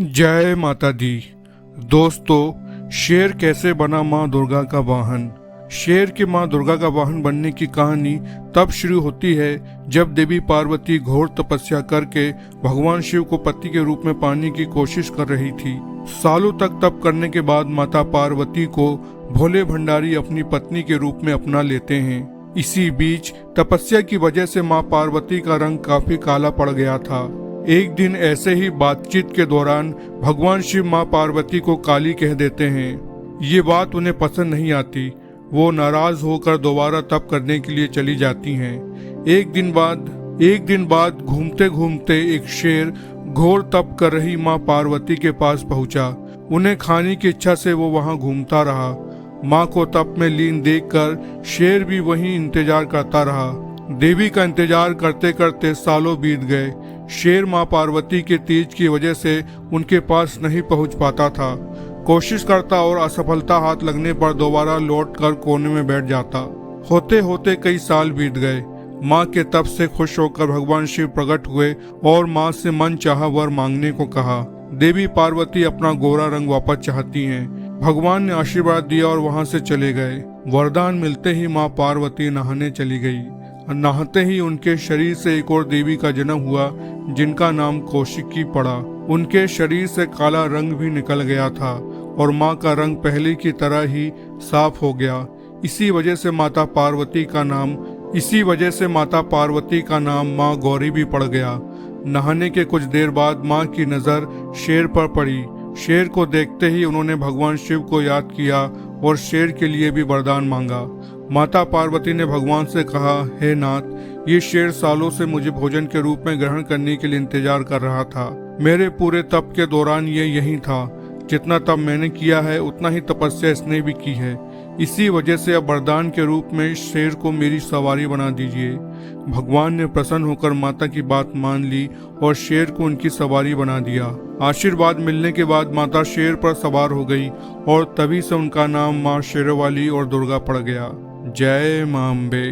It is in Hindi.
जय माता दी। दोस्तों, शेर कैसे बना माँ दुर्गा का वाहन। शेर के माँ दुर्गा का वाहन बनने की कहानी तब शुरू होती है जब देवी पार्वती घोर तपस्या करके भगवान शिव को पति के रूप में पाने की कोशिश कर रही थी। सालों तक तप करने के बाद माता पार्वती को भोले भंडारी अपनी पत्नी के रूप में अपना लेते हैं। इसी बीच तपस्या की वजह से माँ पार्वती का रंग काफी काला पड़ गया था। एक दिन ऐसे ही बातचीत के दौरान भगवान शिव माँ पार्वती को काली कह देते हैं। ये बात उन्हें पसंद नहीं आती। वो नाराज होकर दोबारा तप करने के लिए चली जाती हैं। एक दिन बाद घूमते घूमते एक शेर घोर तप कर रही माँ पार्वती के पास पहुंचा। उन्हें खाने की इच्छा से वो वहां घूमता रहा। माँ को तप में लीन देखकर शेर भी वहीं इंतजार करता रहा। देवी का इंतजार करते करते सालों बीत गए। शेर माँ पार्वती के तेज की वजह से उनके पास नहीं पहुंच पाता था। कोशिश करता और असफलता हाथ लगने पर दोबारा लौटकर कोने में बैठ जाता। होते होते कई साल बीत गए। माँ के तप से खुश होकर भगवान शिव प्रकट हुए और माँ से मन चाहा वर मांगने को कहा। देवी पार्वती अपना गोरा रंग वापस चाहती हैं। भगवान ने आशीर्वाद दिया और वहां से चले गए। वरदान मिलते ही माँ पार्वती नहाने चली गई। नहाते ही उनके शरीर से एक और देवी का जन्म हुआ जिनका नाम कौशिकी पड़ा। उनके शरीर से काला रंग भी निकल गया था और माँ का रंग पहले की तरह ही साफ हो गया। इसी वजह से माता पार्वती का नाम माँ गौरी भी पड़ गया। नहाने के कुछ देर बाद माँ की नजर शेर पर पड़ी। शेर को देखते ही उन्होंने भगवान शिव को याद किया और शेर के लिए भी वरदान मांगा। माता पार्वती ने भगवान से कहा, हे नाथ, ये शेर सालों से मुझे भोजन के रूप में ग्रहण करने के लिए इंतजार कर रहा था। मेरे पूरे तप के दौरान ये यहीं था। जितना तप मैंने किया है उतना ही तपस्या इसने भी की है। इसी वजह से अब वरदान के रूप में शेर को मेरी सवारी बना दीजिए। भगवान ने प्रसन्न होकर माता की बात मान ली और शेर को उनकी सवारी बना दिया। आशीर्वाद मिलने के बाद माता शेर पर सवार हो गई और तभी से उनका नाम माँ शेरवाली और दुर्गा पड़ गया। जय मां अम्बे।